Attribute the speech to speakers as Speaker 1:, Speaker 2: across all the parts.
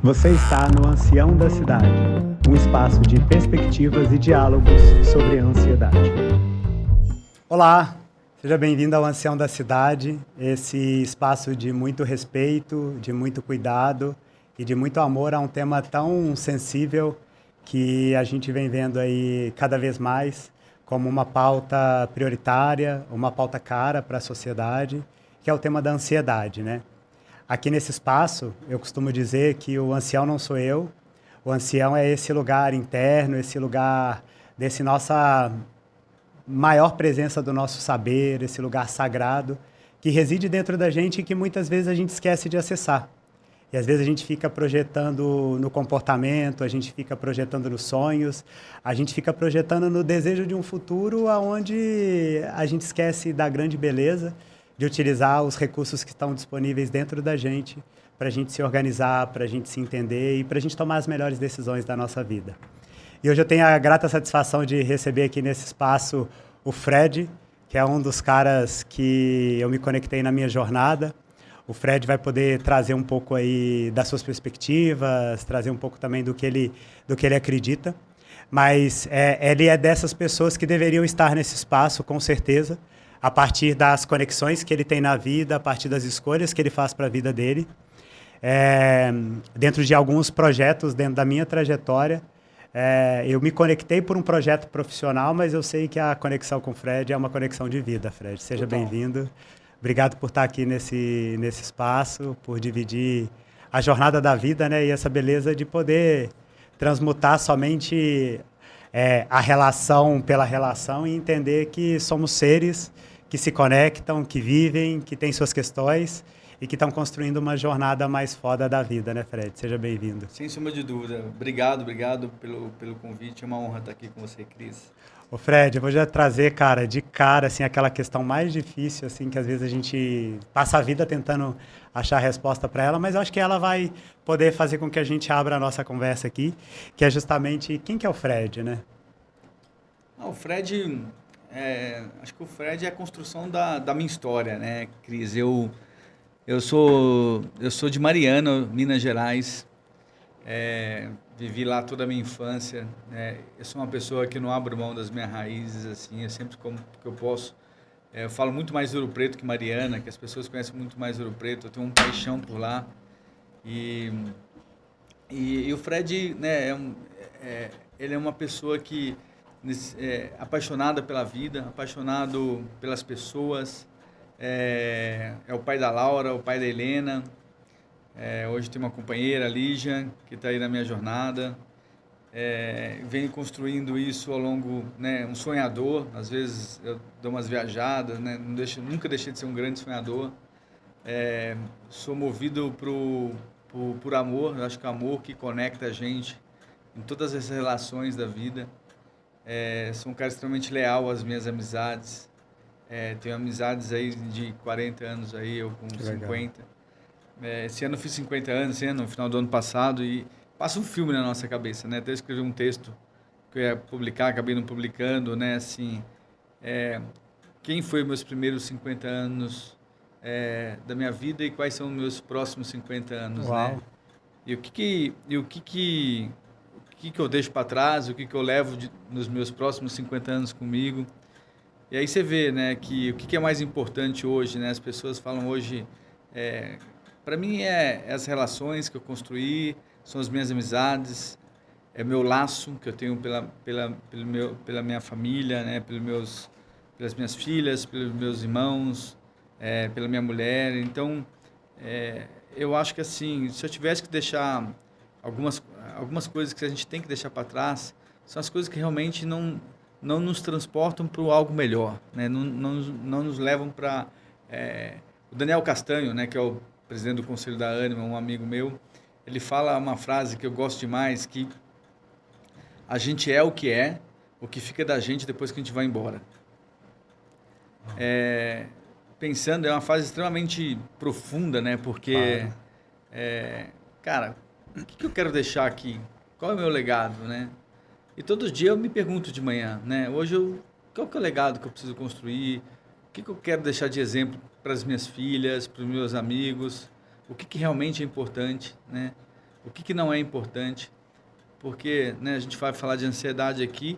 Speaker 1: Você está no Ancião da Cidade, um espaço de perspectivas e diálogos sobre a ansiedade. Olá, seja bem-vindo ao Ancião da Cidade, esse espaço de muito respeito, de muito cuidado e de muito amor a um tema tão sensível que a gente vem vendo aí cada vez mais como uma pauta prioritária, uma pauta cara para a sociedade, que é o tema da ansiedade, né? Aqui nesse espaço, eu costumo dizer que o ancião não sou eu, o ancião é esse lugar interno, esse lugar desse nossa maior presença do nosso saber, esse lugar sagrado que reside dentro da gente e que muitas vezes a gente esquece de acessar. E às vezes a gente fica projetando no comportamento, a gente fica projetando nos sonhos, a gente fica projetando no desejo de um futuro onde a gente esquece da grande beleza de utilizar os recursos que estão disponíveis dentro da gente para a gente se organizar, para a gente se entender e para a gente tomar as melhores decisões da nossa vida. E hoje eu tenho a grata satisfação de receber aqui nesse espaço o Fred, que é um dos caras que eu me conectei na minha jornada. O Fred vai poder trazer um pouco aí das suas perspectivas, trazer um pouco também do que ele acredita. Mas ele é dessas pessoas que deveriam estar nesse espaço, com certeza, a partir das conexões que ele tem na vida, a partir das escolhas que ele faz para a vida dele. Dentro de alguns projetos, dentro da minha trajetória, eu me conectei por um projeto profissional, mas eu sei que a conexão com o Fred é uma conexão de vida, Fred. Seja bem-vindo. Obrigado por estar aqui nesse espaço, por dividir a jornada da vida, né? E essa beleza de poder transmutar somente a relação pela relação e entender que somos seres que se conectam, que vivem, que têm suas questões e que estão construindo uma jornada mais foda da vida, né, Fred? Seja bem-vindo.
Speaker 2: Sem sombra de dúvida. Obrigado pelo convite. É uma honra estar aqui com você, Cris.
Speaker 1: Ô Fred, eu vou já trazer, cara, de cara, assim, aquela questão mais difícil, assim, que às vezes a gente passa a vida tentando achar a resposta para ela, mas eu acho que ela vai poder fazer com que a gente abra a nossa conversa aqui, que é justamente quem que é o Fred, né?
Speaker 2: O Fred, acho que o Fred é a construção da minha história, né, Cris? Eu sou de Mariana, Minas Gerais. Vivi lá toda a minha infância. Eu sou uma pessoa que não abro mão das minhas raízes, assim, eu sempre como que eu posso. Eu falo muito mais Ouro Preto que Mariana, que as pessoas conhecem muito mais Ouro Preto. Eu tenho uma paixão por lá. E o Fred, né, ele é uma pessoa que apaixonada pela vida, apaixonado pelas pessoas. É o pai da Laura, o pai da Helena. Hoje tem uma companheira, a Lígia, que está aí na minha jornada. Venho construindo isso ao longo, né, um sonhador. Às vezes eu dou umas viajadas, né, nunca deixei de ser um grande sonhador. Sou movido por amor. Eu acho que é o amor que conecta a gente em todas as relações da vida. Sou um cara extremamente leal às minhas amizades. Tenho amizades aí de 40 anos, aí, eu com 50. Esse ano eu fiz 50 anos, no final do ano passado, e passa um filme na nossa cabeça, né? Até escrevi um texto que eu ia publicar, acabei não publicando, né? Assim, quem foi meus primeiros 50 anos da minha vida e quais são os meus próximos 50 anos,
Speaker 1: Uau.
Speaker 2: né? E o que eu deixo para trás, o que eu levo nos meus próximos 50 anos comigo. E aí você vê, né, que o que é mais importante hoje, né? As pessoas falam hoje, para mim as relações que eu construí, são as minhas amizades, é meu laço que eu tenho pela minha família, né, pelas minhas filhas, pelos meus irmãos, pela minha mulher. Então, eu acho que assim, se eu tivesse que deixar algumas coisas que a gente tem que deixar para trás, são as coisas que realmente não nos transportam para algo melhor, né? Não nos levam para... O Daniel Castanho, né, que é o presidente do Conselho da Ânima, um amigo meu, ele fala uma frase que eu gosto demais, que a gente é, o que fica da gente depois que a gente vai embora. Pensando, é uma frase extremamente profunda, né? Porque, cara, o que eu quero deixar aqui? Qual é o meu legado, né? E todo dia eu me pergunto de manhã, né? Hoje, qual que é o legado que eu preciso construir? O que eu quero deixar de exemplo para as minhas filhas, para os meus amigos? O que realmente é importante, né? o que não é importante, porque, né, a gente vai falar de ansiedade aqui,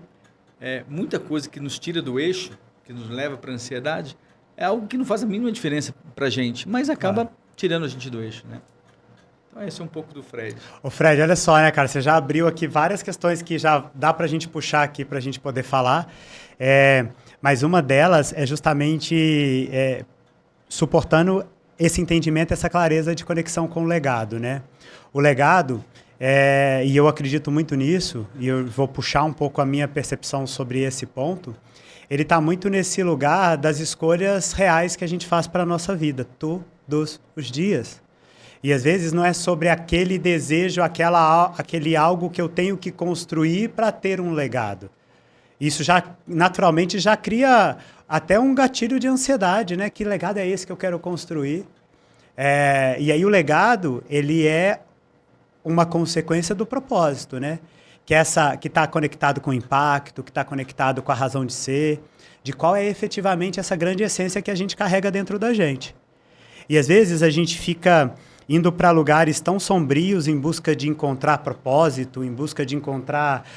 Speaker 2: muita coisa que nos tira do eixo, que nos leva para a ansiedade, é algo que não faz a mínima diferença para a gente, mas acaba tirando a gente do eixo, né? Então esse é um pouco do Fred.
Speaker 1: Ô Fred, olha só, né, cara, você já abriu aqui várias questões que já dá para a gente puxar aqui para a gente poder falar, mas uma delas é justamente suportando esse entendimento, essa clareza de conexão com o legado, né? O legado, e eu acredito muito nisso, e eu vou puxar um pouco a minha percepção sobre esse ponto, ele está muito nesse lugar das escolhas reais que a gente faz para a nossa vida, todos os dias. E às vezes não é sobre aquele desejo, aquele algo que eu tenho que construir para ter um legado. Isso já, naturalmente, já cria até um gatilho de ansiedade, né? Que legado é esse que eu quero construir? E aí o legado, ele é uma consequência do propósito, né? Que está conectado com o impacto, que está conectado com a razão de ser, de qual é efetivamente essa grande essência que a gente carrega dentro da gente. E às vezes a gente fica indo para lugares tão sombrios em busca de encontrar propósito, em busca de encontrar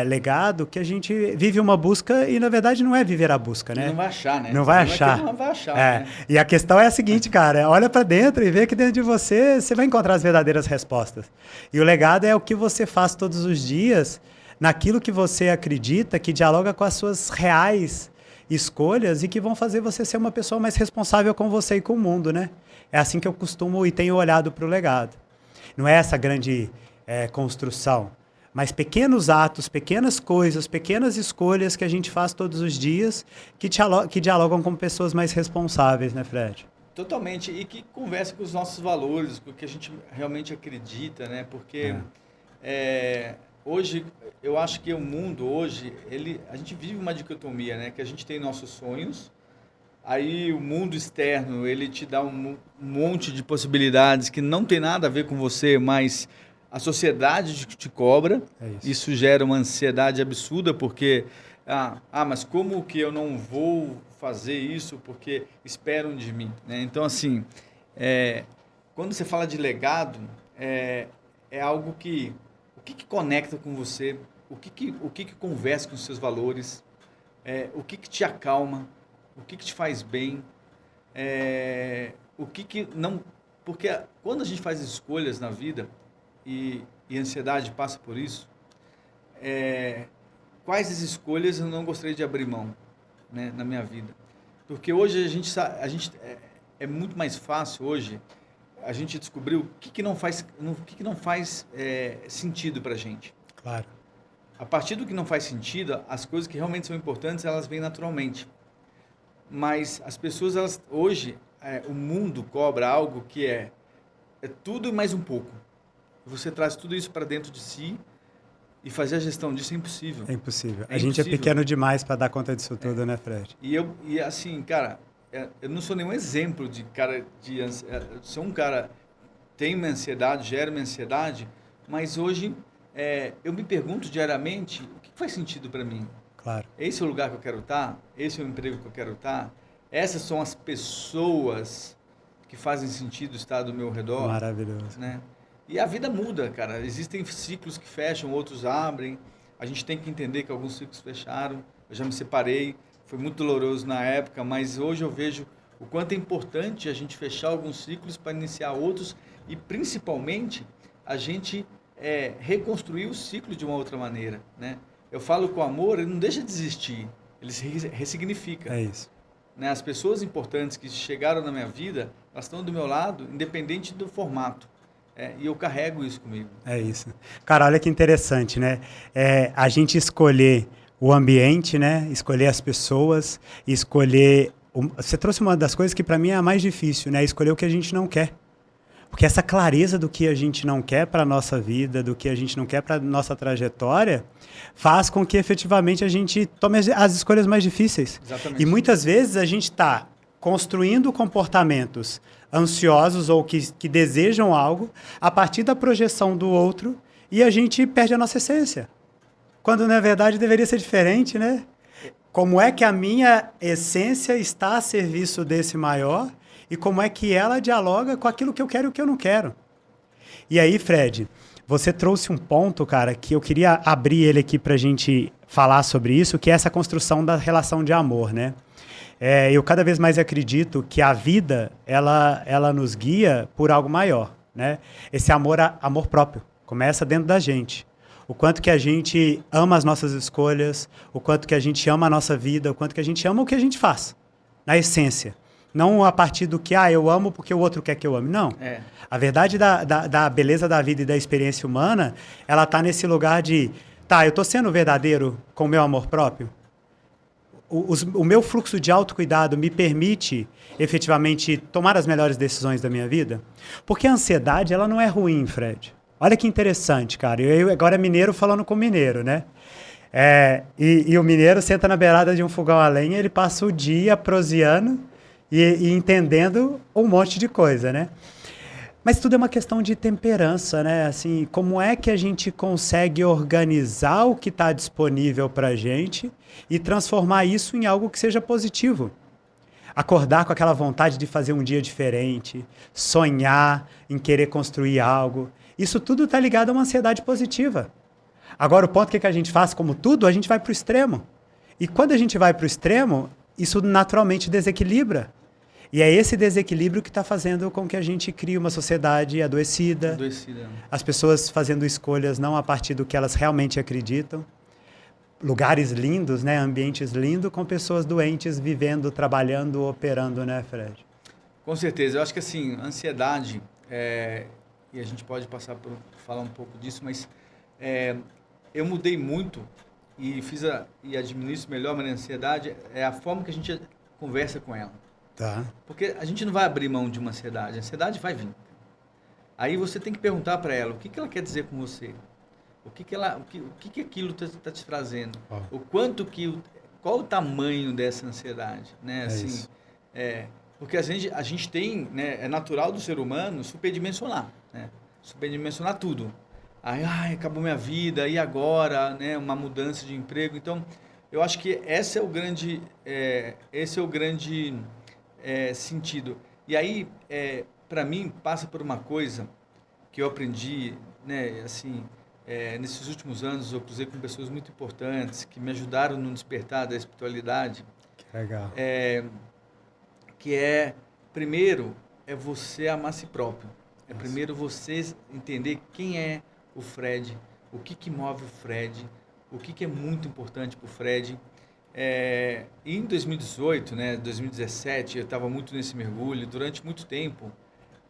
Speaker 1: legado, que a gente vive uma busca e, na verdade, não é viver a busca, né?
Speaker 2: Não vai achar, né?
Speaker 1: Não vai achar.
Speaker 2: Não vai achar, né?
Speaker 1: E a questão é a seguinte, cara, olha para dentro e vê que dentro de você vai encontrar as verdadeiras respostas. E o legado é o que você faz todos os dias, naquilo que você acredita, que dialoga com as suas reais escolhas e que vão fazer você ser uma pessoa mais responsável com você e com o mundo, né? É assim que eu costumo e tenho olhado para o legado. Não é essa grande construção, mas pequenos atos, pequenas coisas, pequenas escolhas que a gente faz todos os dias que dialogam com pessoas mais responsáveis, né, Fred?
Speaker 2: Totalmente, e que conversa com os nossos valores, com o que a gente realmente acredita, né? Porque hoje, eu acho que o mundo hoje, a gente vive uma dicotomia, né? Que a gente tem nossos sonhos, aí o mundo externo, ele te dá um monte de possibilidades que não tem nada a ver com você, mas a sociedade te cobra. Isso gera uma ansiedade absurda, porque, mas como que eu não vou fazer isso porque esperam de mim, né? Então, assim, quando você fala de legado, é algo que... O que conecta com você? O que conversa com os seus valores? O que te acalma? O que te faz bem, o que não... Porque quando a gente faz escolhas na vida, e a ansiedade passa por isso, quais as escolhas eu não gostaria de abrir mão, né, na minha vida? Porque hoje é muito mais fácil hoje a gente descobrir o que não faz sentido para a gente.
Speaker 1: Claro.
Speaker 2: A partir do que não faz sentido, as coisas que realmente são importantes, elas vêm naturalmente. Mas as pessoas, hoje, o mundo cobra algo que é tudo e mais um pouco. Você traz tudo isso para dentro de si e fazer a gestão disso é impossível.
Speaker 1: É impossível. A gente é pequeno demais para dar conta disso tudo, né, Fred?
Speaker 2: E assim, cara, eu não sou nenhum exemplo de cara eu sou um cara que tem uma ansiedade, gera uma ansiedade, mas hoje eu me pergunto diariamente o que faz sentido para mim.
Speaker 1: Claro.
Speaker 2: Esse é o lugar que eu quero estar? Esse é o emprego que eu quero estar? Essas são as pessoas que fazem sentido estar do meu redor?
Speaker 1: Maravilhoso.
Speaker 2: Né? E a vida muda, cara. Existem ciclos que fecham, outros abrem. A gente tem que entender que alguns ciclos fecharam. Eu já me separei. Foi muito doloroso na época, mas hoje eu vejo o quanto é importante a gente fechar alguns ciclos para iniciar outros e, principalmente, a gente reconstruir o ciclo de uma outra maneira, né? Eu falo que o amor, ele não deixa de existir, ele se ressignifica.
Speaker 1: É isso.
Speaker 2: Né? As pessoas importantes que chegaram na minha vida, elas estão do meu lado, independente do formato. E eu carrego isso comigo. É
Speaker 1: isso. Cara, olha que interessante, né? A gente escolher o ambiente, né? Escolher as pessoas, escolher... Você trouxe uma das coisas que para mim é a mais difícil, né? Escolher o que a gente não quer. Porque essa clareza do que a gente não quer para a nossa vida, do que a gente não quer para a nossa trajetória, faz com que efetivamente a gente tome as escolhas mais difíceis.
Speaker 2: Exatamente.
Speaker 1: E muitas vezes a gente está construindo comportamentos ansiosos ou que desejam algo a partir da projeção do outro e a gente perde a nossa essência. Quando, na verdade, deveria ser diferente, né? Como é que a minha essência está a serviço desse maior e como é que ela dialoga com aquilo que eu quero e o que eu não quero. E aí, Fred, Você trouxe um ponto, cara, que eu queria abrir ele aqui pra gente falar sobre isso, que é essa construção da relação de amor, né? Eu cada vez mais acredito que a vida, ela nos guia por algo maior, né? Esse amor próprio, começa dentro da gente. O quanto que a gente ama as nossas escolhas, o quanto que a gente ama a nossa vida, o quanto que a gente ama o que a gente faz, na essência. Não a partir do que, eu amo porque o outro quer que eu ame. Não. A verdade da beleza da vida e da experiência humana, ela está nesse lugar de, eu estou sendo verdadeiro com o meu amor próprio? O meu fluxo de autocuidado me permite, efetivamente, tomar as melhores decisões da minha vida? Porque a ansiedade, ela não é ruim, Fred. Olha que interessante, cara. Eu agora é mineiro falando com mineiro, né? E o mineiro senta na beirada de um fogão a lenha, ele passa o dia proseando e entendendo um monte de coisa, né? Mas tudo é uma questão de temperança, né? Assim, como é que a gente consegue organizar o que está disponível para a gente e transformar isso em algo que seja positivo? Acordar com aquela vontade de fazer um dia diferente, sonhar em querer construir algo. Isso tudo está ligado a uma ansiedade positiva. Agora, o ponto que a gente faz, como tudo, a gente vai para o extremo. E quando a gente vai para o extremo, isso naturalmente desequilibra. E é esse desequilíbrio que está fazendo com que a gente crie uma sociedade adoecida. As pessoas fazendo escolhas não a partir do que elas realmente acreditam. Lugares lindos, né? Ambientes lindos, com pessoas doentes vivendo, trabalhando, operando, né, Fred?
Speaker 2: Com certeza. Eu acho que, assim, ansiedade, e a gente pode passar por falar um pouco disso, mas eu mudei muito e administro melhor a minha ansiedade, é a forma que a gente conversa com ela.
Speaker 1: Tá.
Speaker 2: Porque a gente não vai abrir mão de uma ansiedade. A ansiedade vai vir. Aí você tem que perguntar para ela o que ela quer dizer com você. O que aquilo está te trazendo. O quanto qual o tamanho dessa ansiedade, né? Assim, porque a gente tem, né? É natural do ser humano superdimensionar, né? Superdimensionar tudo. Aí, acabou minha vida, e agora, né? Uma mudança de emprego. Então, eu acho que esse é o grande sentido. E aí, para mim, passa por uma coisa que eu aprendi, né, assim, nesses últimos anos, eu cruzei com pessoas muito importantes que me ajudaram no despertar da espiritualidade.
Speaker 1: Que legal.
Speaker 2: Primeiro, você amar a si próprio. Primeiro você entender quem é o Fred, o que move o Fred, o que é muito importante para o Fred. Em 2018, né, 2017, eu estava muito nesse mergulho. Durante muito tempo,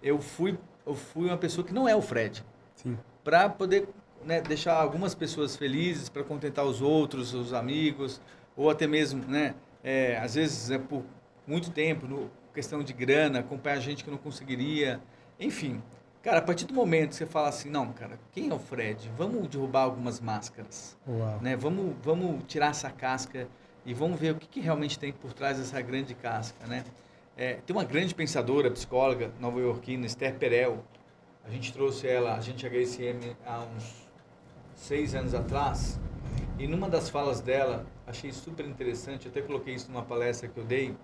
Speaker 2: eu fui uma pessoa que não é o Fred. Para poder, né, deixar algumas pessoas felizes, para contentar os outros, os amigos, ou até mesmo, né, às vezes, por muito tempo, questão de grana, acompanhar gente que não conseguiria. Enfim, cara, a partir do momento que você fala assim, não, cara, quem é o Fred? Vamos derrubar algumas máscaras. Né? Vamos tirar essa casca e vamos ver o que realmente tem por trás dessa grande casca, né? Tem uma grande pensadora, psicóloga nova-iorquina, Esther Perel. A gente trouxe ela, a gente HSM, há uns 6 anos atrás. E numa das falas dela, achei super interessante, até coloquei isso numa palestra que eu dei,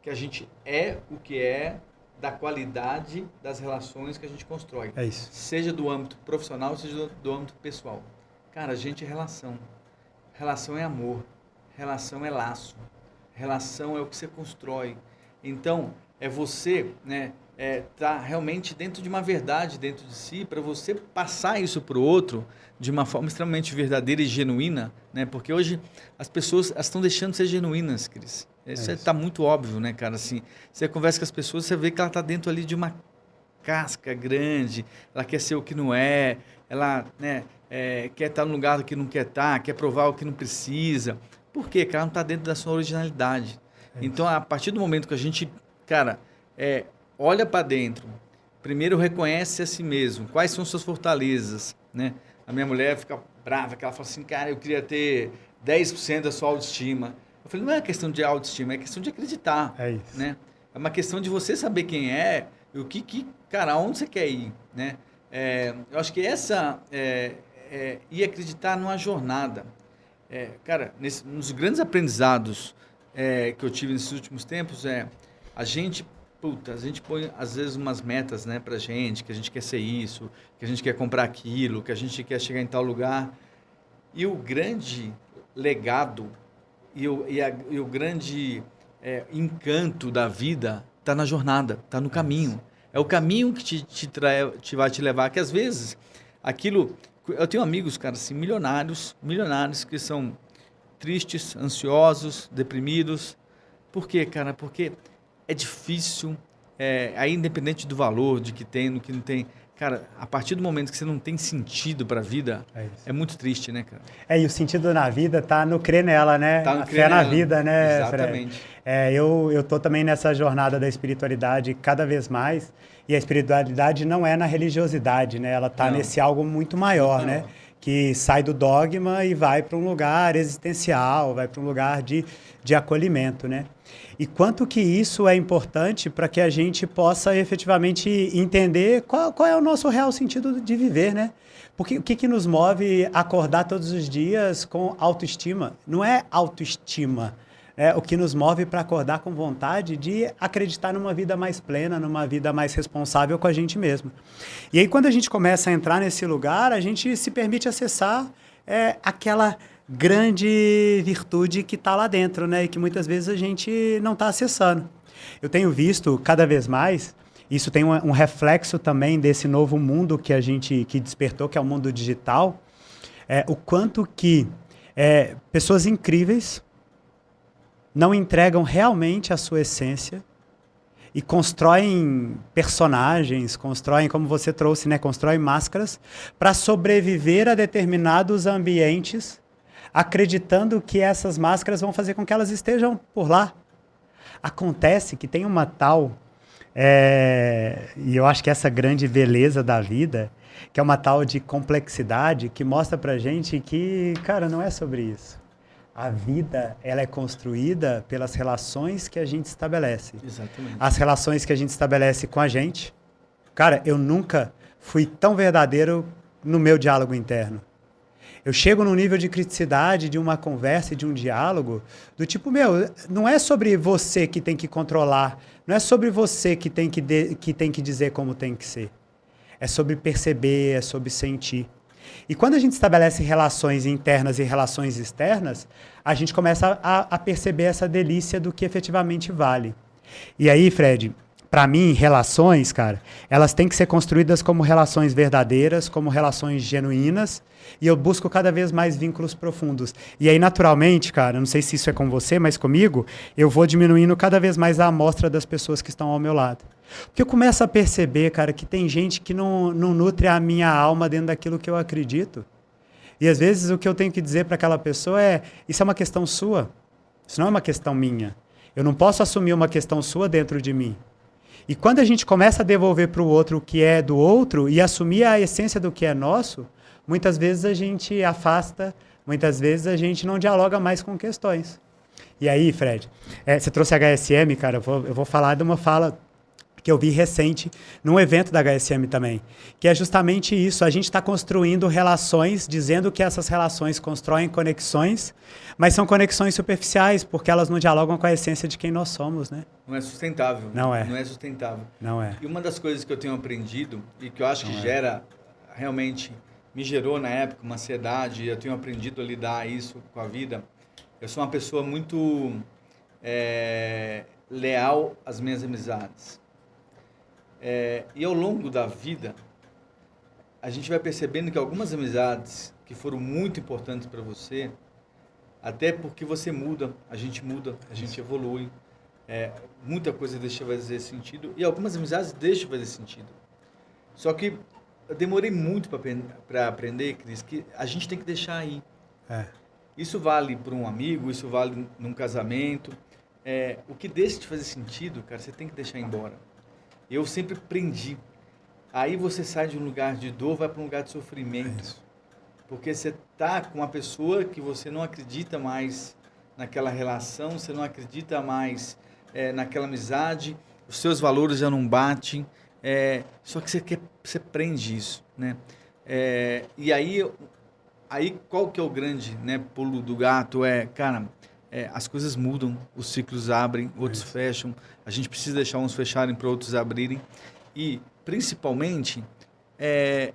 Speaker 2: que a gente é o que é da qualidade das relações que a gente constrói.
Speaker 1: É isso.
Speaker 2: Seja do âmbito profissional, seja do âmbito pessoal. Cara, a gente é relação. Relação é amor. Relação é laço. Relação é o que você constrói. Então, é você, né, tá realmente dentro de uma verdade dentro de si, para você passar isso para o outro de uma forma extremamente verdadeira e genuína, né? Porque hoje as pessoas estão deixando de ser genuínas, Cris. Isso está muito óbvio, né, cara? Assim, você conversa com as pessoas, você vê que ela está dentro ali de uma casca grande, ela quer ser o que não é, ela, né, quer estar no lugar que não quer estar, quer provar o que não precisa. Por quê? Porque ela não está dentro da sua originalidade. Então, a partir do momento que a gente, cara, olha para dentro, primeiro reconhece a si mesmo, quais são suas fortalezas, né? A minha mulher fica brava, que ela fala assim, cara, eu queria ter 10% da sua autoestima. Eu falei, não é questão de autoestima, é questão de acreditar.
Speaker 1: É isso.
Speaker 2: Né? É uma questão de você saber quem é e o cara, aonde você quer ir, né? Eu acho que ir acreditar numa jornada. Cara, nos grandes aprendizados que eu tive nesses últimos tempos, a gente puta, a gente põe às vezes umas metas, né, pra gente, que a gente quer ser isso, que a gente quer comprar aquilo, que a gente quer chegar em tal lugar. E o grande legado e o grande encanto da vida está na jornada, está no caminho. É o caminho que vai te levar, que às vezes aquilo... Eu tenho amigos, cara, assim, milionários que são tristes, ansiosos, deprimidos. Por quê, cara? Porque é difícil, aí independente do valor, de que tem, do que não tem... Cara, a partir do momento que você não tem sentido para a vida, é muito triste, né, cara?
Speaker 1: E o sentido na vida tá no crer nela, né?
Speaker 2: Tá no
Speaker 1: a
Speaker 2: crer
Speaker 1: fé
Speaker 2: nela.
Speaker 1: na vida, né,
Speaker 2: Exatamente.
Speaker 1: Fred? Eu tô também nessa jornada da espiritualidade cada vez mais, e a espiritualidade não é na religiosidade, né? Ela tá nesse algo muito maior, né? Que sai do dogma e vai para um lugar existencial, vai para um lugar de acolhimento, né? E quanto que isso é importante para que a gente possa efetivamente entender qual é o nosso real sentido de viver, né? Porque o que nos move a acordar todos os dias com autoestima? Não é autoestima. O que nos move para acordar com vontade de acreditar numa vida mais plena, numa vida mais responsável com a gente mesmo. E aí, quando a gente começa a entrar nesse lugar, a gente se permite acessar aquela grande virtude que está lá dentro, né? E que muitas vezes a gente não está acessando. Eu tenho visto cada vez mais, isso tem um reflexo também desse novo mundo que despertou, que é o mundo digital, o quanto que pessoas incríveis não entregam realmente a sua essência e constroem personagens, constroem, como você trouxe, né? Constroem máscaras para sobreviver a determinados ambientes, acreditando que essas máscaras vão fazer com que elas estejam por lá. Acontece que tem uma tal, e eu acho que essa grande beleza da vida, que é uma tal de complexidade que mostra pra gente que, cara, não é sobre isso. A vida, ela é construída pelas relações que a gente estabelece.
Speaker 2: Exatamente.
Speaker 1: As relações que a gente estabelece com a gente. Cara, eu nunca fui tão verdadeiro no meu diálogo interno. Eu chego num nível de criticidade de uma conversa e de um diálogo do tipo, não é sobre você que tem que controlar, não é sobre você que tem que dizer como tem que ser. É sobre perceber, é sobre sentir. E quando a gente estabelece relações internas e relações externas, a gente começa a perceber essa delícia do que efetivamente vale. E aí, Fred, para mim, relações, cara, elas têm que ser construídas como relações verdadeiras, como relações genuínas, e eu busco cada vez mais vínculos profundos. E aí, naturalmente, cara, não sei se isso é com você, mas comigo, eu vou diminuindo cada vez mais a amostra das pessoas que estão ao meu lado. Porque eu começo a perceber, cara, que tem gente que não nutre a minha alma dentro daquilo que eu acredito. E às vezes o que eu tenho que dizer para aquela pessoa isso é uma questão sua, isso não é uma questão minha. Eu não posso assumir uma questão sua dentro de mim. E quando a gente começa a devolver para o outro o que é do outro e assumir a essência do que é nosso, muitas vezes a gente afasta, muitas vezes a gente não dialoga mais com questões. E aí, Fred, você trouxe a HSM, cara, eu vou falar de uma fala que eu vi recente num evento da HSM também, que é justamente isso, a gente está construindo relações, dizendo que essas relações constroem conexões, mas são conexões superficiais, porque elas não dialogam com a essência de quem nós somos, né?
Speaker 2: Não é sustentável.
Speaker 1: Não é.
Speaker 2: Não é sustentável.
Speaker 1: Não é.
Speaker 2: E uma das coisas que eu tenho aprendido, e que eu acho que realmente me gerou na época uma ansiedade, e eu tenho aprendido a lidar isso com a vida, eu sou uma pessoa muito leal às minhas amizades. E ao longo da vida, a gente vai percebendo que algumas amizades que foram muito importantes para você, até porque você muda, a gente evolui, muita coisa deixa de fazer sentido, e algumas amizades deixam de fazer sentido. Só que eu demorei muito para aprender, Cris, que a gente tem que deixar aí. Isso vale para um amigo, isso vale num casamento. O que deixa de fazer sentido, cara, você tem que deixar embora. Eu sempre aprendi. Aí você sai de um lugar de dor, vai para um lugar de sofrimento. Porque você está com uma pessoa que você não acredita mais naquela relação, você não acredita mais naquela amizade, os seus valores já não batem, só que você prende isso, né? E aí qual que é o grande, né, pulo do gato? Cara, as coisas mudam, os ciclos abrem, outros fecham. A gente precisa deixar uns fecharem para outros abrirem. E, principalmente, é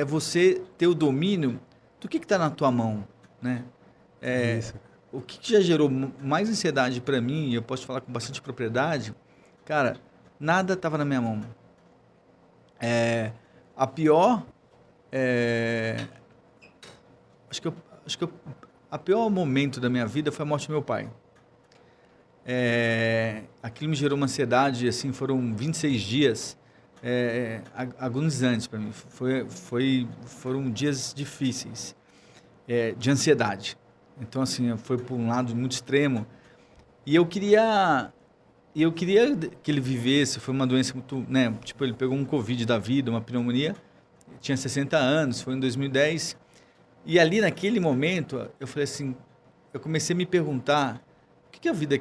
Speaker 2: você ter o domínio do que está na tua mão, né? O que já gerou mais ansiedade para mim, e eu posso falar com bastante propriedade, cara, nada estava na minha mão. A pior... a pior momento da minha vida foi a morte do meu pai. Aquilo me gerou uma ansiedade, assim, foram 26 dias agonizantes para mim. Foram dias difíceis de ansiedade. Então, assim, foi por um lado muito extremo. E eu queria que ele vivesse. Foi uma doença muito, né? Tipo, ele pegou um Covid da vida, uma pneumonia. Tinha 60 anos, foi em 2010. E ali, naquele momento, eu falei assim, eu comecei a me perguntar o que a vida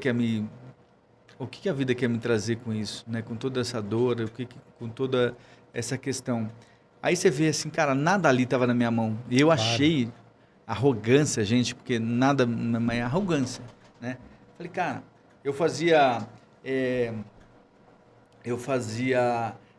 Speaker 2: quer me trazer com isso, né? Com toda essa dor, com toda essa questão. Aí você vê assim, cara, nada ali estava na minha mão. E eu achei arrogância, gente, porque nada é arrogância, né? Falei, cara, eu fazia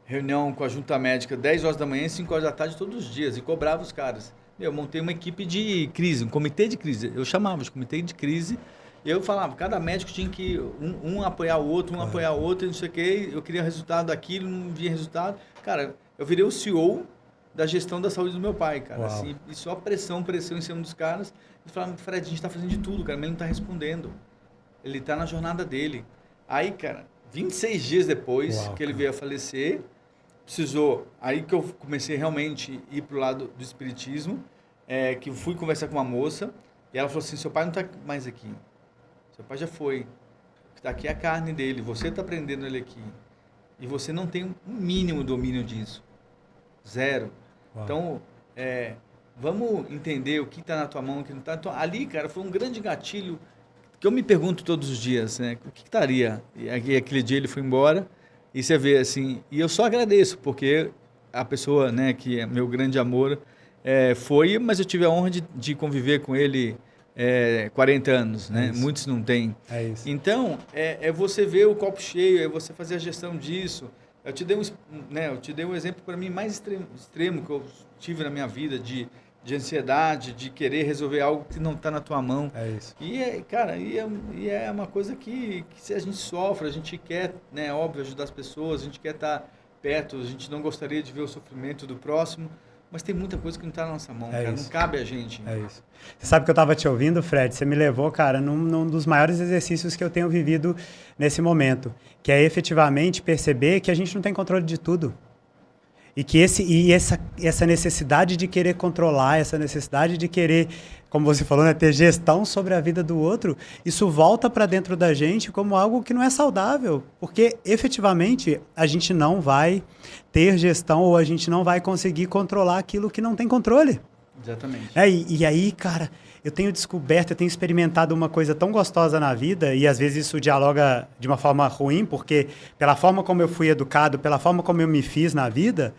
Speaker 2: reunião com a junta médica 10 horas da manhã e 5 horas da tarde todos os dias e cobrava os caras. Eu montei uma equipe de crise, um comitê de crise. Eu chamava de comitê de crise. Eu falava, cada médico tinha que um apoiar o outro, apoiar o outro, não sei o quê. Eu queria resultado daquilo, não via resultado. Cara, eu virei o CEO da gestão da saúde do meu pai, cara. Assim, e só pressão em cima dos caras. Eles falavam, Fred, a gente está fazendo de tudo, cara, mas ele não está respondendo. Ele está na jornada dele. Aí, cara, 26 dias depois que ele veio a falecer, aí que eu comecei realmente a ir para o lado do espiritismo, que eu fui conversar com uma moça, e ela falou assim, seu pai não está mais aqui. Seu pai já foi. Está aqui a carne dele, você está prendendo ele aqui. E você não tem um mínimo domínio disso. Zero. Então, vamos entender o que está na tua mão, o que não está. Então, ali, cara, foi um grande gatilho que eu me pergunto todos os dias, né? O que estaria? E aquele dia ele foi embora, e você vê assim, e eu só agradeço, porque a pessoa, né, que é meu grande amor, foi, mas eu tive a honra de conviver com ele 40 anos, né? Muitos não têm.
Speaker 1: Isso.
Speaker 2: Então, você ver o copo cheio, é você fazer a gestão disso. Eu te dei um exemplo para mim mais extremo que eu tive na minha vida de ansiedade, de querer resolver algo que não está na tua mão.
Speaker 1: Isso.
Speaker 2: Cara, é uma coisa que se a gente sofre, a gente quer, né, óbvio, ajudar as pessoas, a gente quer estar perto, a gente não gostaria de ver o sofrimento do próximo, mas tem muita coisa que não está na nossa mão, cara, não cabe a gente.
Speaker 1: Isso. Você sabe que eu estava te ouvindo, Fred, você me levou, cara, num dos maiores exercícios que eu tenho vivido nesse momento, que é efetivamente perceber que a gente não tem controle de tudo. E que essa necessidade de querer controlar, essa necessidade de querer, como você falou, né, ter gestão sobre a vida do outro, isso volta para dentro da gente como algo que não é saudável. Porque, efetivamente, a gente não vai ter gestão ou a gente não vai conseguir controlar aquilo que não tem controle.
Speaker 2: Exatamente.
Speaker 1: E aí, cara, eu tenho descoberto, eu tenho experimentado uma coisa tão gostosa na vida, e às vezes isso dialoga de uma forma ruim, porque pela forma como eu fui educado, pela forma como eu me fiz na vida,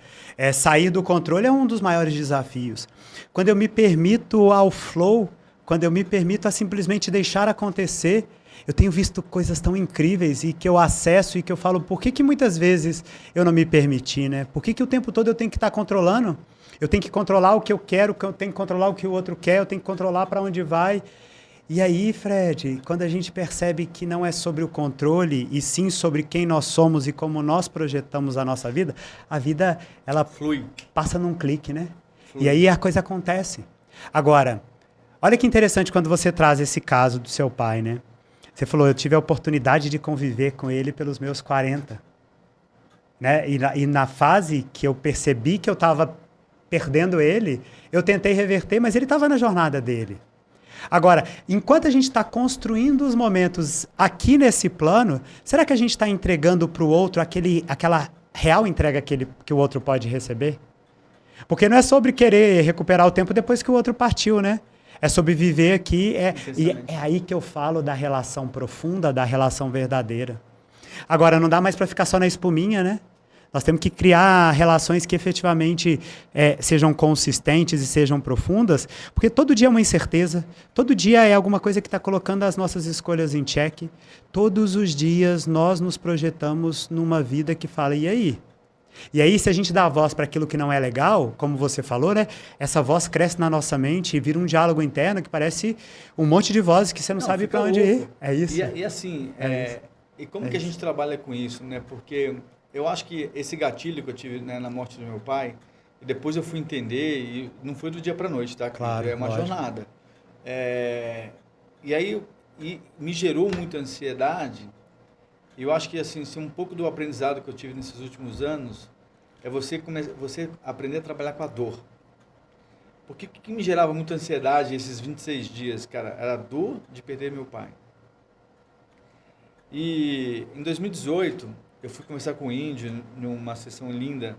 Speaker 1: sair do controle é um dos maiores desafios. Quando eu me permito ao flow, quando eu me permito a simplesmente deixar acontecer, eu tenho visto coisas tão incríveis e que eu acesso e que eu falo, por que muitas vezes eu não me permiti, né? Por que o tempo todo eu tenho que estar controlando? Eu tenho que controlar o que eu quero, eu tenho que controlar o que o outro quer, eu tenho que controlar para onde vai. E aí, Fred, quando a gente percebe que não é sobre o controle, e sim sobre quem nós somos e como nós projetamos a nossa vida, a vida, ela
Speaker 2: flui.
Speaker 1: Passa num clique, né?
Speaker 2: Flui.
Speaker 1: E aí a coisa acontece. Agora, olha que interessante quando você traz esse caso do seu pai, né? Você falou, eu tive a oportunidade de conviver com ele pelos meus 40. Né? E na fase que eu percebi que eu estava perdendo ele, eu tentei reverter, mas ele estava na jornada dele. Agora, enquanto a gente está construindo os momentos aqui nesse plano, será que a gente está entregando para o outro aquela real entrega que o outro pode receber? Porque não é sobre querer recuperar o tempo depois que o outro partiu, né? É sobre viver aqui, e é aí que eu falo da relação profunda, da relação verdadeira. Agora, não dá mais para ficar só na espuminha, né? Nós temos que criar relações que efetivamente sejam consistentes e sejam profundas, porque todo dia é uma incerteza, todo dia é alguma coisa que está colocando as nossas escolhas em xeque. Todos os dias nós nos projetamos numa vida que fala, e aí? E aí, se a gente dá a voz para aquilo que não é legal, como você falou, né? Essa voz cresce na nossa mente e vira um diálogo interno que parece um monte de vozes que você não sabe para onde ir. É isso.
Speaker 2: E assim, e como que a gente trabalha com isso, né? Porque eu acho que esse gatilho que eu tive, né, na morte do meu pai, e depois eu fui entender, e não foi do dia para a noite, tá?
Speaker 1: Claro,
Speaker 2: é uma jornada. E aí me gerou muita ansiedade. Eu acho que assim, um pouco do aprendizado que eu tive nesses últimos anos é você aprender a trabalhar com a dor. Porque o que me gerava muita ansiedade esses 26 dias, cara, era a dor de perder meu pai. E em 2018, eu fui conversar com o Índio numa sessão linda,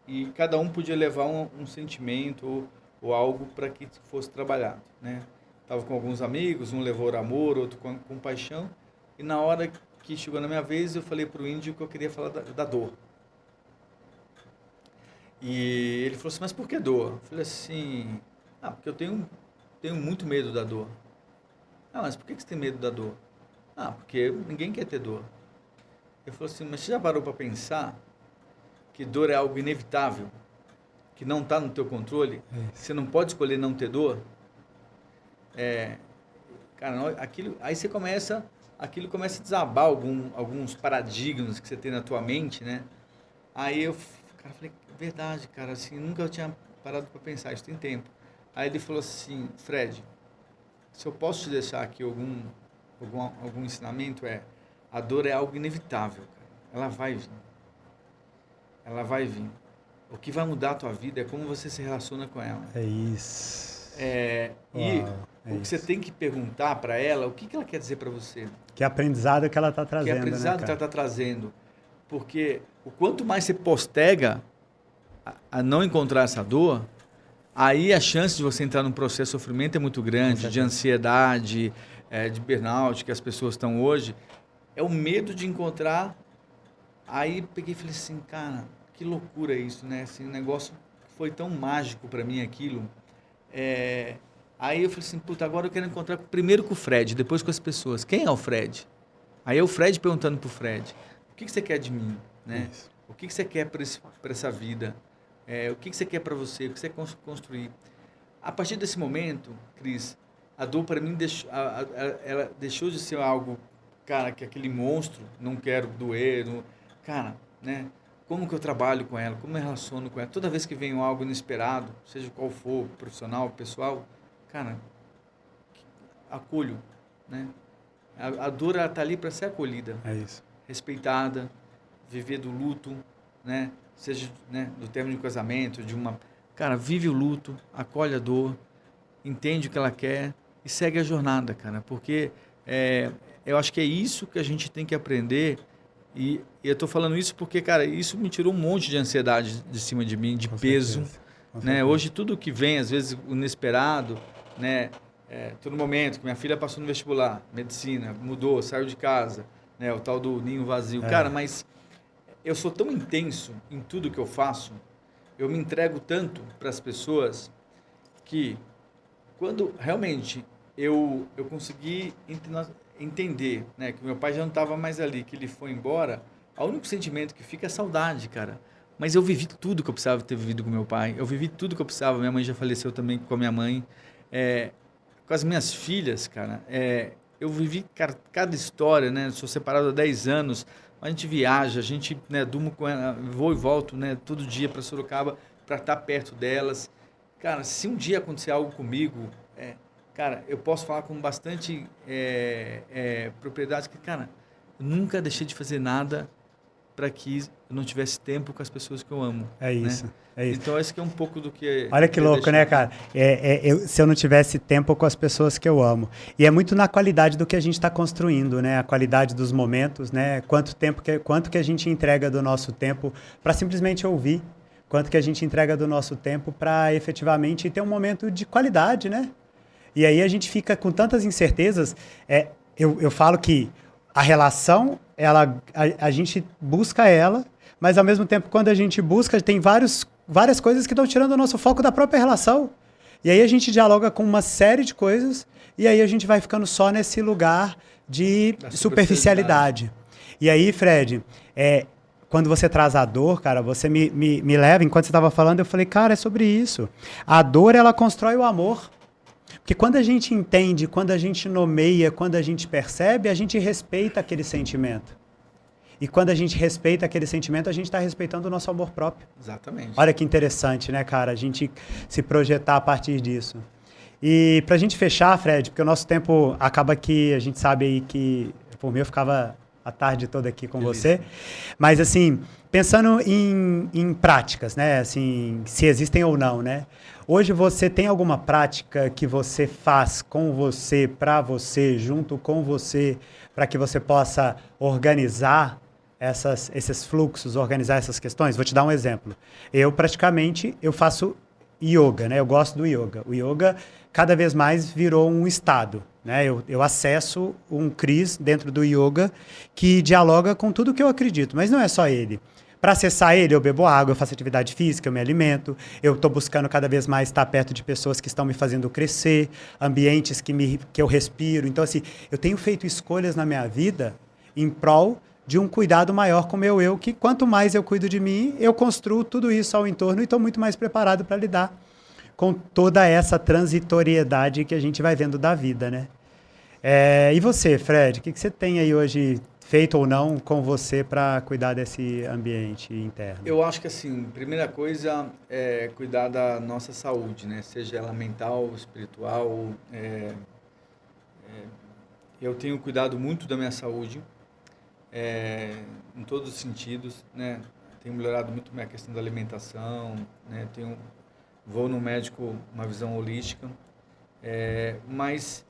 Speaker 2: e cada um podia levar um sentimento ou algo para que fosse trabalhado, né? Estava com alguns amigos, um levou amor, outro com compaixão. E na hora que chegou na minha vez, eu falei para o Índio que eu queria falar da dor. E ele falou assim, mas por que dor? Eu falei assim, porque eu tenho muito medo da dor. Mas por que você tem medo da dor? Porque ninguém quer ter dor. Ele falou assim, mas você já parou para pensar que dor é algo inevitável? Que não está no teu controle? Você não pode escolher não ter dor? Cara, aí você começa... Aquilo começa a desabar alguns paradigmas que você tem na tua mente, né? Aí eu falei, verdade, cara, assim, nunca eu tinha parado para pensar, isso tem tempo. Aí ele falou assim, Fred, se eu posso te deixar aqui algum ensinamento, a dor é algo inevitável, cara. Ela vai vir. Ela vai vir. O que vai mudar a tua vida é como você se relaciona com ela.
Speaker 1: É isso.
Speaker 2: O que você tem que perguntar para ela, o que ela quer dizer para você?
Speaker 1: Que aprendizado que ela está trazendo,
Speaker 2: que aprendizado,
Speaker 1: né,
Speaker 2: que ela está trazendo. Porque o quanto mais você postega a não encontrar essa dor, aí a chance de você entrar num processo de sofrimento é muito grande, de ansiedade, de burnout, que as pessoas estão hoje. É o medo de encontrar. Aí peguei e falei assim, cara, que loucura isso, né? Assim, um negócio foi tão mágico para mim aquilo. Aí eu falei assim, puta, agora eu quero encontrar primeiro com o Fred, depois com as pessoas. Quem é o Fred? Aí é o Fred perguntando pro Fred, o que você quer de mim? Né? O que você quer para essa vida? O que você quer para você? O que você quer construir? A partir desse momento, Cris, a dor para mim ela deixou de ser algo, cara, que aquele monstro, não quero doer, cara, né? Como que eu trabalho com ela? Como eu me relaciono com ela? Toda vez que vem algo inesperado, seja qual for, profissional, pessoal, cara, acolho, né? A dor, ela tá ali para ser acolhida.
Speaker 1: É isso.
Speaker 2: Respeitada, viver do luto, né? Seja, né, do término de casamento, Cara, vive o luto, acolhe a dor, entende o que ela quer e segue a jornada, cara. Porque eu acho que é isso que a gente tem que aprender. E eu tô falando isso porque, cara, isso me tirou um monte de ansiedade de cima de mim, de peso. Né? Hoje, tudo que vem, às vezes, inesperado, né? Todo momento que minha filha passou no vestibular, medicina, mudou, saiu de casa, né? O tal do ninho vazio. Cara, mas eu sou tão intenso em tudo que eu faço, eu me entrego tanto para as pessoas que quando realmente eu consegui entender, né, que meu pai já não estava mais ali, que ele foi embora, o único sentimento que fica é saudade, cara. Mas eu vivi tudo que eu precisava ter vivido com meu pai, eu vivi tudo que eu precisava, minha mãe já faleceu também com a minha mãe, com as minhas filhas, cara, eu vivi cada história, né, sou separado há 10 anos, a gente viaja, a gente, né, durmo com ela, vou e volto, né, todo dia para Sorocaba para estar perto delas. Cara, se um dia acontecer algo comigo, cara, eu posso falar com bastante propriedade que, cara, eu nunca deixei de fazer nada para que eu não tivesse tempo com as pessoas que eu amo.
Speaker 1: É isso,
Speaker 2: né?
Speaker 1: é isso.
Speaker 2: Então, esse que é um pouco do que...
Speaker 1: Olha que louco, né, cara? Se eu não tivesse tempo com as pessoas que eu amo. E é muito na qualidade do que a gente está construindo, né? A qualidade dos momentos, né? Quanto que a gente entrega do nosso tempo para simplesmente ouvir. Quanto que a gente entrega do nosso tempo para efetivamente ter um momento de qualidade, né? E aí a gente fica com tantas incertezas. Eu falo que a relação a gente busca ela, mas ao mesmo tempo, quando a gente busca, tem várias coisas que estão tirando o nosso foco da própria relação. E aí a gente dialoga com uma série de coisas, e aí a gente vai ficando só nesse lugar de superficialidade. E aí, Fred, quando você traz a dor, cara, você me leva, enquanto você estava falando, eu falei, cara, é sobre isso. A dor, ela constrói o amor. Porque quando a gente entende, quando a gente nomeia, quando a gente percebe, a gente respeita aquele sentimento. E quando a gente respeita aquele sentimento, a gente está respeitando o nosso amor próprio.
Speaker 2: Exatamente.
Speaker 1: Olha que interessante, né, cara? A gente se projetar a partir disso. E pra gente fechar, Fred, porque o nosso tempo acaba que a gente sabe aí que, por mim, eu ficava a tarde toda aqui com você. Mas, assim, pensando em práticas, né? Assim, se existem ou não, né? Hoje você tem alguma prática que você faz com você, para você, junto com você, para que você possa organizar esses fluxos, organizar essas questões? Vou te dar um exemplo. Eu faço yoga, né? Eu gosto do yoga. O yoga cada vez mais virou um estado, né? Eu acesso um Cris dentro do yoga que dialoga com tudo que eu acredito, mas não é só ele. Para acessar ele, eu bebo água, eu faço atividade física, eu me alimento, eu estou buscando cada vez mais estar perto de pessoas que estão me fazendo crescer, ambientes que eu respiro. Então, assim, eu tenho feito escolhas na minha vida em prol de um cuidado maior com o meu eu, que quanto mais eu cuido de mim, eu construo tudo isso ao entorno e estou muito mais preparado para lidar com toda essa transitoriedade que a gente vai vendo da vida, né? E você, Fred, o que você tem aí hoje feito ou não com você para cuidar desse ambiente interno?
Speaker 2: Eu acho que, assim, primeira coisa é cuidar da nossa saúde, né? Seja ela mental, espiritual. Eu tenho cuidado muito da minha saúde, em todos os sentidos, né? Tenho melhorado muito a minha questão da alimentação, né? Vou no médico, uma visão holística, mas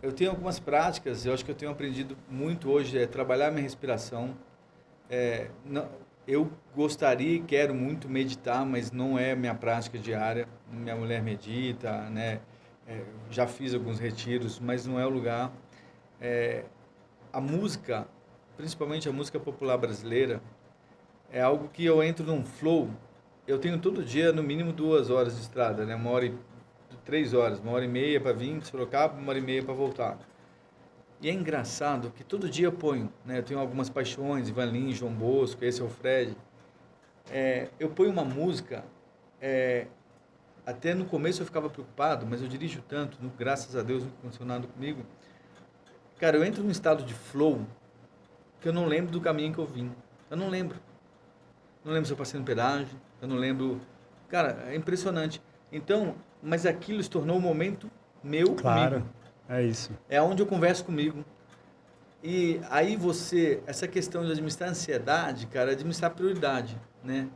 Speaker 2: eu tenho algumas práticas, eu acho que eu tenho aprendido muito hoje, trabalhar minha respiração. Eu gostaria e quero muito meditar, mas não é minha prática diária. Minha mulher medita, né? Já fiz alguns retiros, mas não é o lugar. A música, principalmente a música popular brasileira, é algo que eu entro num flow. Eu tenho todo dia, no mínimo, 2 horas de estrada, né? 3 horas, 1h30 para vir de Sorocaba, 1h30 para voltar. E é engraçado que todo dia eu ponho, né? Eu tenho algumas paixões, Ivan Lins, João Bosco, esse é o Fred. Eu ponho uma música, até no começo eu ficava preocupado, mas eu dirijo tanto, graças a Deus, nunca aconteceu nada comigo. Cara, eu entro num estado de flow que eu não lembro do caminho que eu vim. Eu não lembro. Não lembro se eu passei no pedágio, eu não lembro. Cara, é impressionante. Então, mas aquilo se tornou um momento meu comigo.
Speaker 1: É isso.
Speaker 2: É onde eu converso comigo. E aí essa questão de administrar a ansiedade, cara, é administrar a prioridade, né?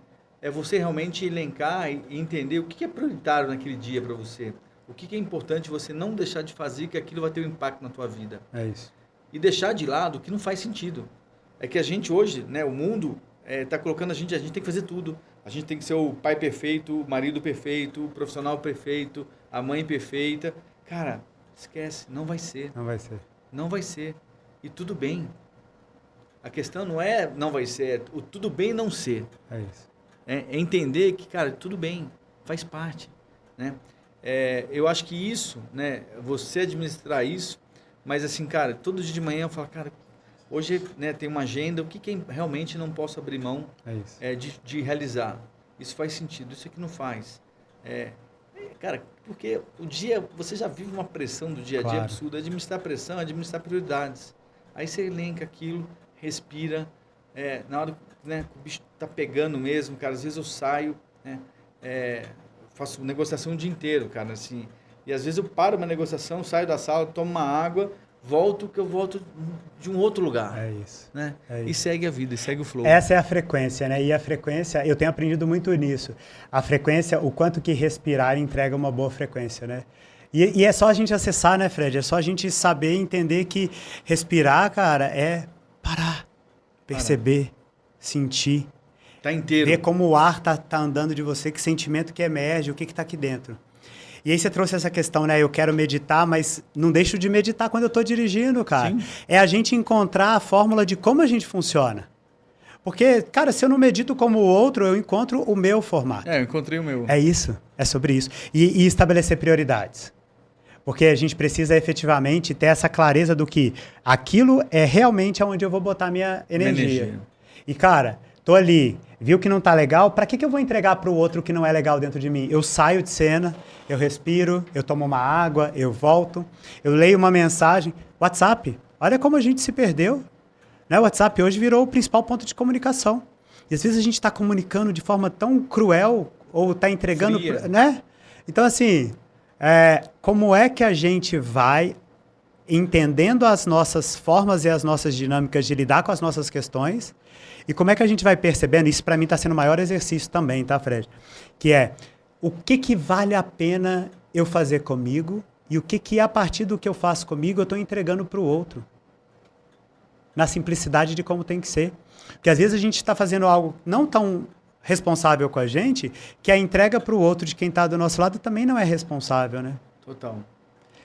Speaker 2: É você realmente elencar e entender o que é prioritário naquele dia para você. O que é importante você não deixar de fazer, que aquilo vai ter um impacto na tua vida.
Speaker 1: É isso.
Speaker 2: E deixar de lado o que não faz sentido. É que a gente hoje, né, o mundo está colocando a gente tem que fazer tudo. A gente tem que ser o pai perfeito, o marido perfeito, o profissional perfeito, a mãe perfeita. Cara, esquece, não vai ser.
Speaker 1: Não vai ser.
Speaker 2: Não vai ser. E tudo bem. A questão não vai ser, o tudo bem não ser.
Speaker 1: É isso.
Speaker 2: É entender que, cara, tudo bem, faz parte, né? Eu acho que isso, né, você administrar isso, mas assim, cara, todo dia de manhã eu falo, cara, hoje, né, tem uma agenda, o que realmente não posso abrir mão de realizar? Isso faz sentido, isso aqui não faz. Cara, porque o dia, você já vive uma pressão do dia a dia absurda, administrar pressão, administrar prioridades. Aí você elenca aquilo, respira, na hora, né, que o bicho tá pegando mesmo, cara, às vezes eu saio, né, faço negociação o dia inteiro, cara, assim, e às vezes eu paro uma negociação, saio da sala, tomo uma água, volto de um outro lugar.
Speaker 1: É isso.
Speaker 2: Né?
Speaker 1: Isso.
Speaker 2: E segue a vida, e segue o flow.
Speaker 1: Essa é a frequência, né? E a frequência, eu tenho aprendido muito nisso. A frequência, o quanto que respirar entrega uma boa frequência, né? E é só a gente acessar, né, Fred? É só a gente saber entender que respirar, cara, é parar, perceber, sentir.
Speaker 2: Tá inteiro.
Speaker 1: Ver como o ar tá andando de você, que sentimento que emerge, o que tá aqui dentro. E aí você trouxe essa questão, né? Eu quero meditar, mas não deixo de meditar quando eu estou dirigindo, cara.
Speaker 2: Sim.
Speaker 1: É a gente encontrar a fórmula de como a gente funciona. Porque, cara, se eu não medito como o outro, eu encontro o meu formato.
Speaker 2: Eu encontrei o meu.
Speaker 1: É isso, é sobre isso. E estabelecer prioridades. Porque a gente precisa efetivamente ter essa clareza do que aquilo é realmente onde eu vou botar minha energia. E, cara, tô ali, viu que não tá legal, para que eu vou entregar para o outro que não é legal dentro de mim? Eu saio de cena, eu respiro, eu tomo uma água, eu volto, eu leio uma mensagem. WhatsApp, olha como a gente se perdeu. Né? O WhatsApp hoje virou o principal ponto de comunicação. E às vezes a gente está comunicando de forma tão cruel ou está entregando... né? Então, assim, como é que a gente vai entendendo as nossas formas e as nossas dinâmicas de lidar com as nossas questões e como é que a gente vai percebendo, isso para mim está sendo o maior exercício também, tá, Fred? Que é, o que vale a pena eu fazer comigo e o que a partir do que eu faço comigo eu estou entregando para o outro. Na simplicidade de como tem que ser. Porque às vezes a gente está fazendo algo não tão responsável com a gente, que a entrega para o outro de quem está do nosso lado também não é responsável, né?
Speaker 2: Total.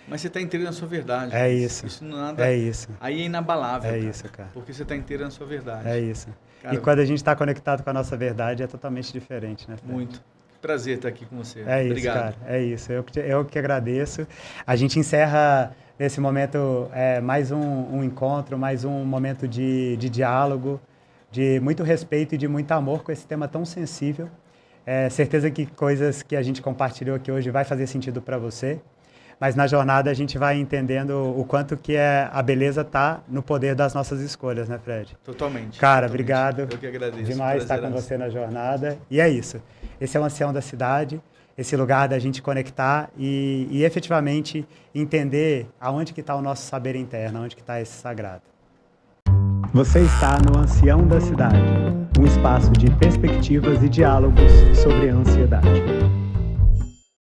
Speaker 2: Mas você está inteiro na sua verdade.
Speaker 1: É isso.
Speaker 2: Isso não nada.
Speaker 1: É isso.
Speaker 2: Aí é inabalável.
Speaker 1: É
Speaker 2: cara,
Speaker 1: isso, cara.
Speaker 2: Porque você está inteiro na sua verdade.
Speaker 1: É isso.
Speaker 2: Cara,
Speaker 1: e quando a gente está conectado com a nossa verdade, é totalmente diferente, né, Fred?
Speaker 2: Muito. Prazer estar aqui com você.
Speaker 1: É isso,
Speaker 2: Obrigado.
Speaker 1: cara. É isso. Eu que agradeço. A gente encerra nesse momento mais um encontro, mais um momento de diálogo, de muito respeito e de muito amor com esse tema tão sensível. Certeza que coisas que a gente compartilhou aqui hoje vai fazer sentido para você, mas na jornada a gente vai entendendo o quanto que a beleza está no poder das nossas escolhas, né, Fred?
Speaker 2: Totalmente.
Speaker 1: Cara,
Speaker 2: totalmente.
Speaker 1: obrigado.
Speaker 2: Eu que agradeço.
Speaker 1: Demais estar com você na jornada. E é isso. Esse é o Ancião da Cidade, esse lugar da gente conectar e efetivamente entender aonde que está o nosso saber interno, aonde que está esse sagrado. Você está no Ancião da Cidade, um espaço de perspectivas e diálogos sobre a ansiedade.